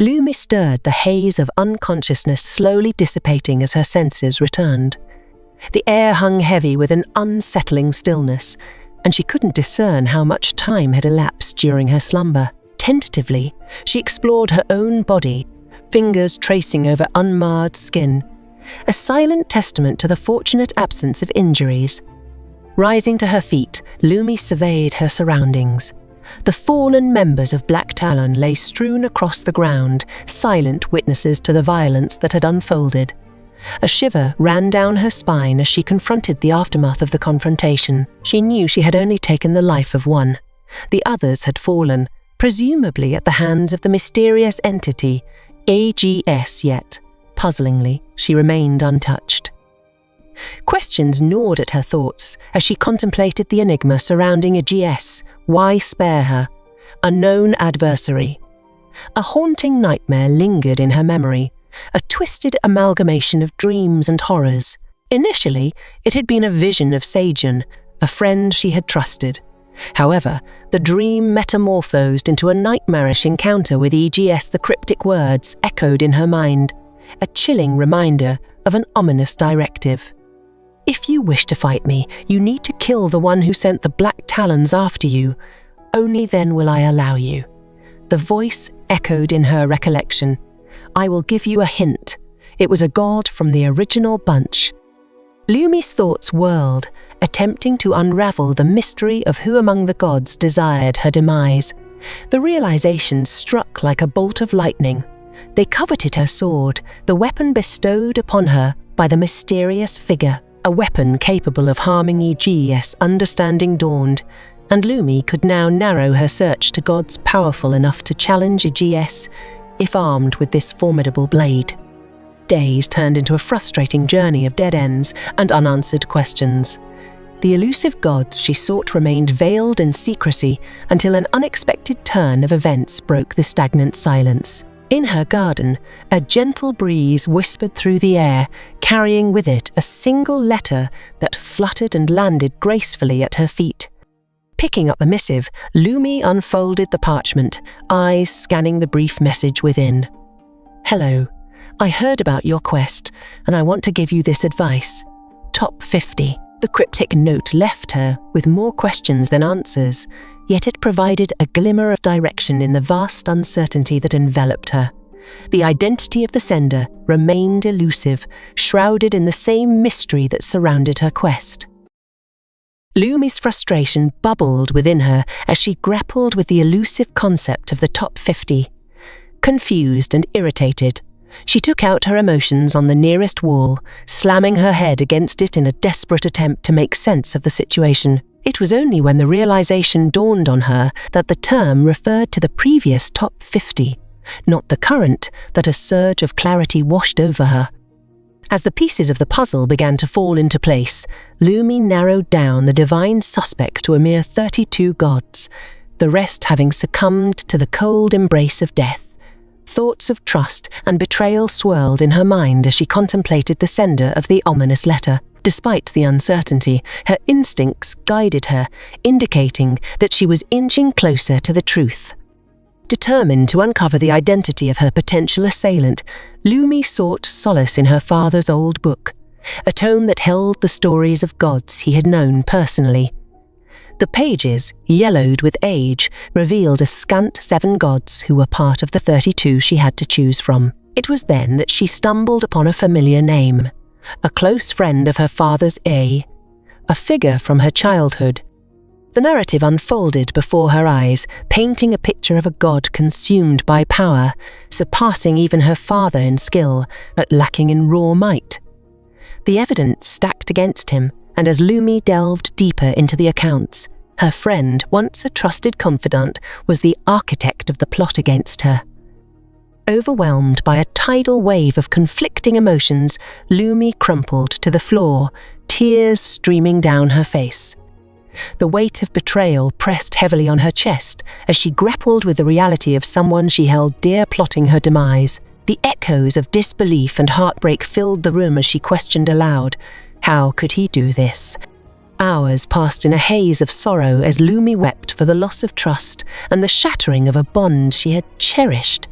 Lumi stirred the haze of unconsciousness slowly dissipating as her senses returned. The air hung heavy with an unsettling stillness, and she couldn't discern how much time had elapsed during her slumber. Tentatively, she explored her own body, fingers tracing over unmarred skin, a silent testament to the fortunate absence of injuries. Rising to her feet, Lumi surveyed her surroundings. The fallen members of Black Talon lay strewn across the ground, silent witnesses to the violence that had unfolded. A shiver ran down her spine as she confronted the aftermath of the confrontation. She knew she had only taken the life of one. The others had fallen, presumably at the hands of the mysterious entity, AGS, yet, puzzlingly, she remained untouched. Questions gnawed at her thoughts as she contemplated the enigma surrounding AGS. Why spare her? A known adversary. A haunting nightmare lingered in her memory, a twisted amalgamation of dreams and horrors. Initially, it had been a vision of Seijun, a friend she had trusted. However, the dream metamorphosed into a nightmarish encounter with EGS. The cryptic words echoed in her mind, a chilling reminder of an ominous directive. If you wish to fight me, you need to kill the one who sent the Black Talons after you. Only then will I allow you. The voice echoed in her recollection. I will give you a hint. It was a god from the original bunch. Lumi's thoughts whirled, attempting to unravel the mystery of who among the gods desired her demise. The realization struck like a bolt of lightning. They coveted her sword, the weapon bestowed upon her by the mysterious figure. A weapon capable of harming EGS. Understanding dawned, and Lumi could now narrow her search to gods powerful enough to challenge EGS, if armed with this formidable blade. Days turned into a frustrating journey of dead ends and unanswered questions. The elusive gods she sought remained veiled in secrecy until an unexpected turn of events broke the stagnant silence. In her garden, a gentle breeze whispered through the air, carrying with it a single letter that fluttered and landed gracefully at her feet. Picking up the missive, Lumi unfolded the parchment, eyes scanning the brief message within. Hello, I heard about your quest, and I want to give you this advice. Top 50. The cryptic note left her with more questions than answers, yet it provided a glimmer of direction in the vast uncertainty that enveloped her. The identity of the sender remained elusive, shrouded in the same mystery that surrounded her quest. Lumi's frustration bubbled within her as she grappled with the elusive concept of the top 50. Confused and irritated, she took out her emotions on the nearest wall, slamming her head against it in a desperate attempt to make sense of the situation. It was only when the realization dawned on her that the term referred to the previous top 50, not the current, that a surge of clarity washed over her. As the pieces of the puzzle began to fall into place, Lumi narrowed down the divine suspects to a mere 32 gods, the rest having succumbed to the cold embrace of death. Thoughts of trust and betrayal swirled in her mind as she contemplated the sender of the ominous letter. Despite the uncertainty, her instincts guided her, indicating that she was inching closer to the truth. Determined to uncover the identity of her potential assailant, Lumi sought solace in her father's old book, a tome that held the stories of gods he had known personally. The pages, yellowed with age, revealed a scant 7 gods who were part of the 32 she had to choose from. It was then that she stumbled upon a familiar name, a close friend of her father's a figure from her childhood. The narrative unfolded before her eyes, painting a picture of a god consumed by power, surpassing even her father in skill, but lacking in raw might. The evidence stacked against him, and as Lumi delved deeper into the accounts, her friend, once a trusted confidant, was the architect of the plot against her. Overwhelmed by a tidal wave of conflicting emotions, Lumi crumpled to the floor, tears streaming down her face. The weight of betrayal pressed heavily on her chest as she grappled with the reality of someone she held dear plotting her demise. The echoes of disbelief and heartbreak filled the room as she questioned aloud, how could he do this? Hours passed in a haze of sorrow as Lumi wept for the loss of trust and the shattering of a bond she had cherished.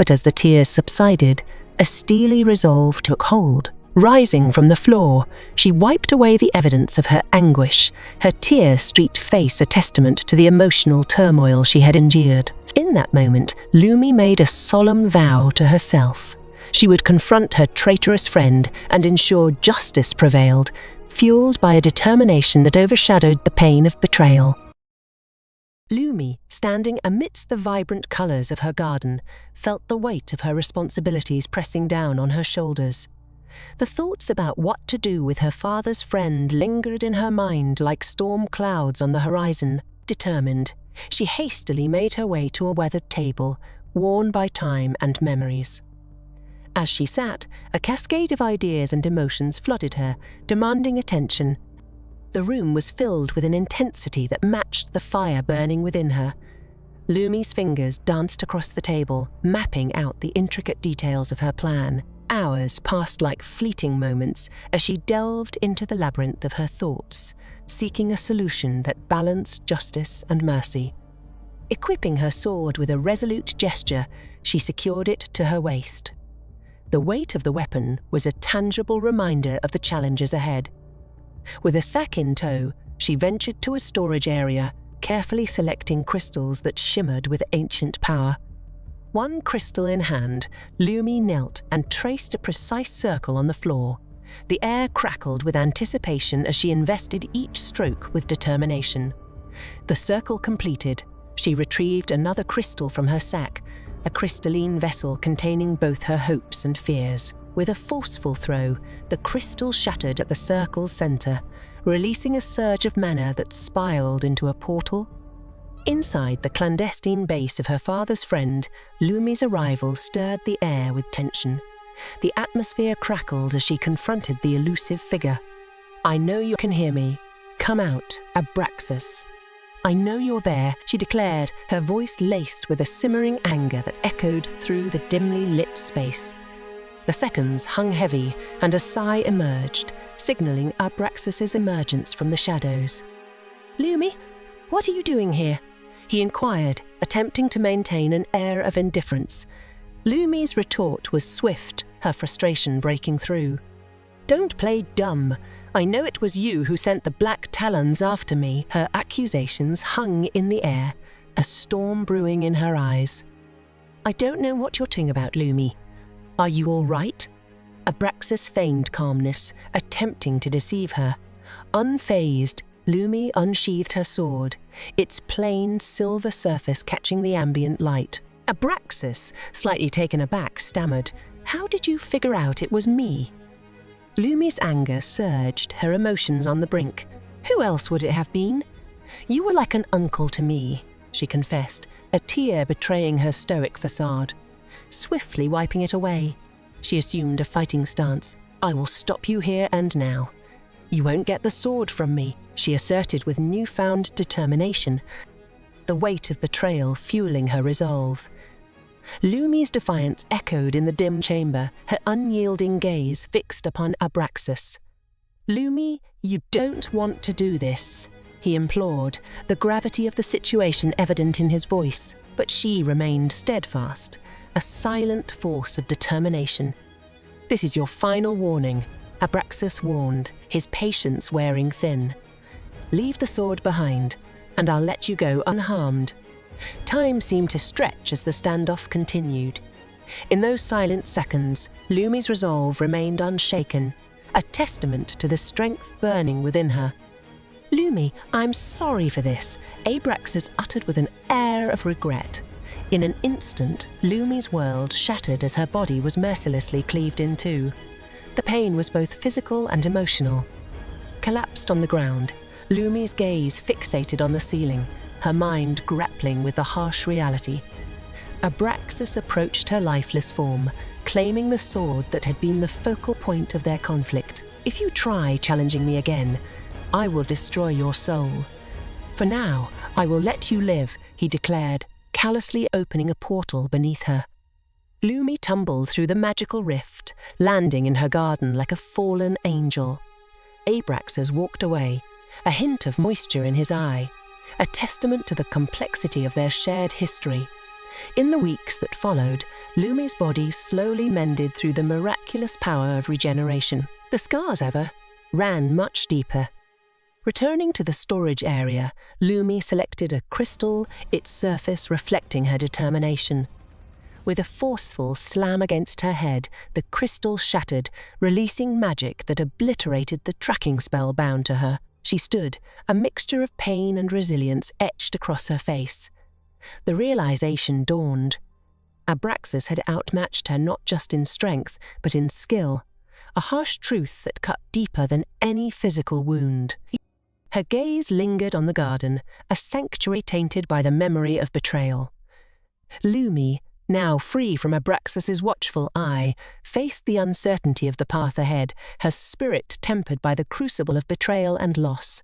But as the tears subsided, a steely resolve took hold. Rising from the floor, she wiped away the evidence of her anguish, her tear-streaked face a testament to the emotional turmoil she had endured. In that moment, Lumi made a solemn vow to herself. She would confront her traitorous friend and ensure justice prevailed, fueled by a determination that overshadowed the pain of betrayal. Lumi, standing amidst the vibrant colours of her garden, felt the weight of her responsibilities pressing down on her shoulders. The thoughts about what to do with her father's friend lingered in her mind like storm clouds on the horizon. Determined, she hastily made her way to a weathered table, worn by time and memories. As she sat, a cascade of ideas and emotions flooded her, demanding attention. The room was filled with an intensity that matched the fire burning within her. Lumi's fingers danced across the table, mapping out the intricate details of her plan. Hours passed like fleeting moments as she delved into the labyrinth of her thoughts, seeking a solution that balanced justice and mercy. Equipping her sword with a resolute gesture, she secured it to her waist. The weight of the weapon was a tangible reminder of the challenges ahead. With a sack in tow, she ventured to a storage area, carefully selecting crystals that shimmered with ancient power. One crystal in hand, Lumi knelt and traced a precise circle on the floor. The air crackled with anticipation as she invested each stroke with determination. The circle completed, she retrieved another crystal from her sack, a crystalline vessel containing both her hopes and fears. With a forceful throw, the crystal shattered at the circle's center, releasing a surge of mana that spiraled into a portal. Inside the clandestine base of her father's friend, Lumi's arrival stirred the air with tension. The atmosphere crackled as she confronted the elusive figure. "I know you can hear me. Come out, Abraxas." "I know you're there," she declared, her voice laced with a simmering anger that echoed through the dimly lit space. The seconds hung heavy, and a sigh emerged, signaling Abraxas's emergence from the shadows. "Lumi, what are you doing here?" he inquired, attempting to maintain an air of indifference. Lumi's retort was swift, her frustration breaking through. "Don't play dumb. I know it was you who sent the Black Talons after me." Her accusations hung in the air, a storm brewing in her eyes. "I don't know what you're talking about, Lumi. Are you all right?" Abraxas feigned calmness, attempting to deceive her. Unfazed, Lumi unsheathed her sword, its plain silver surface catching the ambient light. Abraxas, slightly taken aback, stammered, "How did you figure out it was me?" Lumi's anger surged, her emotions on the brink. "Who else would it have been?" "You were like an uncle to me," she confessed, a tear betraying her stoic facade. Swiftly wiping it away, she assumed a fighting stance. "I will stop you here and now." "You won't get the sword from me," she asserted with newfound determination, the weight of betrayal fueling her resolve. Lumi's defiance echoed in the dim chamber, her unyielding gaze fixed upon Abraxas. "Lumi, you don't want to do this," he implored, the gravity of the situation evident in his voice, but she remained steadfast, a silent force of determination. "This is your final warning," Abraxas warned, his patience wearing thin. "Leave the sword behind, and I'll let you go unharmed." Time seemed to stretch as the standoff continued. In those silent seconds, Lumi's resolve remained unshaken, a testament to the strength burning within her. "Lumi, I'm sorry for this," Abraxas uttered with an air of regret. In an instant, Lumi's world shattered as her body was mercilessly cleaved in two. The pain was both physical and emotional. Collapsed on the ground, Lumi's gaze fixated on the ceiling, her mind grappling with the harsh reality. Abraxas approached her lifeless form, claiming the sword that had been the focal point of their conflict. "If you try challenging me again, I will destroy your soul. For now, I will let you live," he declared, callously opening a portal beneath her. Lumi tumbled through the magical rift, landing in her garden like a fallen angel. Abraxas walked away, a hint of moisture in his eye, a testament to the complexity of their shared history. In the weeks that followed, Lumi's body slowly mended through the miraculous power of regeneration. The scars, however, ran much deeper. Returning to the storage area, Lumi selected a crystal, its surface reflecting her determination. With a forceful slam against her head, the crystal shattered, releasing magic that obliterated the tracking spell bound to her. She stood, a mixture of pain and resilience etched across her face. The realization dawned. Abraxas had outmatched her not just in strength, but in skill, a harsh truth that cut deeper than any physical wound. Her gaze lingered on the garden, a sanctuary tainted by the memory of betrayal. Lumi, now free from Abraxas's watchful eye, faced the uncertainty of the path ahead, her spirit tempered by the crucible of betrayal and loss.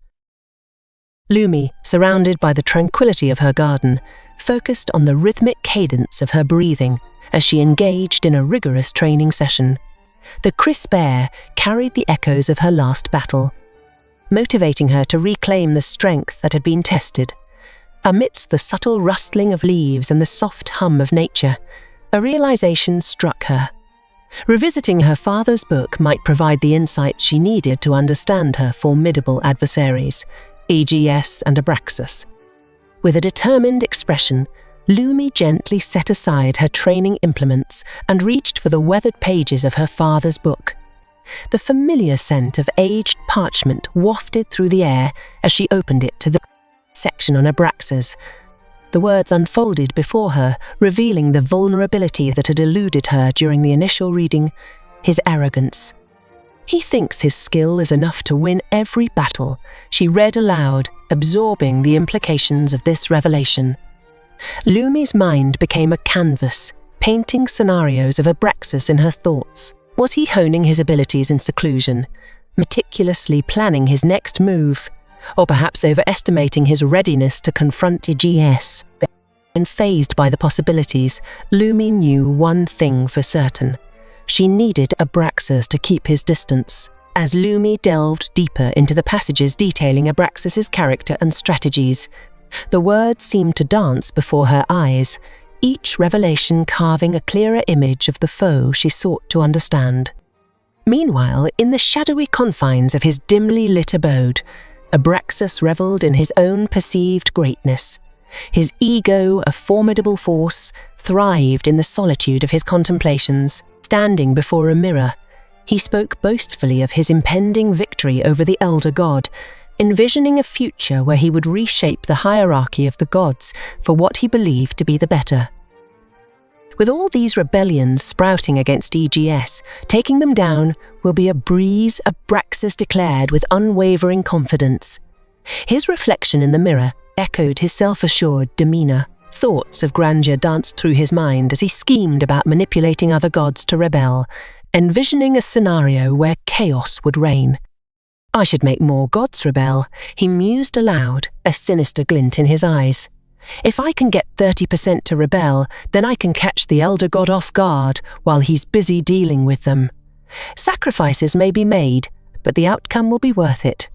Lumi, surrounded by the tranquility of her garden, focused on the rhythmic cadence of her breathing as she engaged in a rigorous training session. The crisp air carried the echoes of her last battle, motivating her to reclaim the strength that had been tested. Amidst the subtle rustling of leaves and the soft hum of nature, a realization struck her. Revisiting her father's book might provide the insights she needed to understand her formidable adversaries, EGS and Abraxas. With a determined expression, Lumi gently set aside her training implements and reached for the weathered pages of her father's book. The familiar scent of aged parchment wafted through the air as she opened it to the section on Abraxas. The words unfolded before her, revealing the vulnerability that had eluded her during the initial reading: his arrogance. "He thinks his skill is enough to win every battle," she read aloud, absorbing the implications of this revelation. Lumi's mind became a canvas, painting scenarios of Abraxas in her thoughts. Was he honing his abilities in seclusion, meticulously planning his next move, or perhaps overestimating his readiness to confront EGS? And fazed by the possibilities, Lumi knew one thing for certain. She needed Abraxas to keep his distance. As Lumi delved deeper into the passages detailing Abraxas's character and strategies, the words seemed to dance before her eyes, each revelation carving a clearer image of the foe she sought to understand. Meanwhile, in the shadowy confines of his dimly lit abode, Abraxas revelled in his own perceived greatness. His ego, a formidable force, thrived in the solitude of his contemplations. Standing before a mirror, he spoke boastfully of his impending victory over the elder god, envisioning a future where he would reshape the hierarchy of the gods for what he believed to be the better. With all these rebellions sprouting against EGS, taking them down will be a breeze, Abraxas declared with unwavering confidence. His reflection in the mirror echoed his self-assured demeanor. Thoughts of grandeur danced through his mind as he schemed about manipulating other gods to rebel, envisioning a scenario where chaos would reign. "I should make more gods rebel," he mused aloud, a sinister glint in his eyes. "If I can get 30% to rebel, then I can catch the elder god off guard while he's busy dealing with them. Sacrifices may be made, but the outcome will be worth it."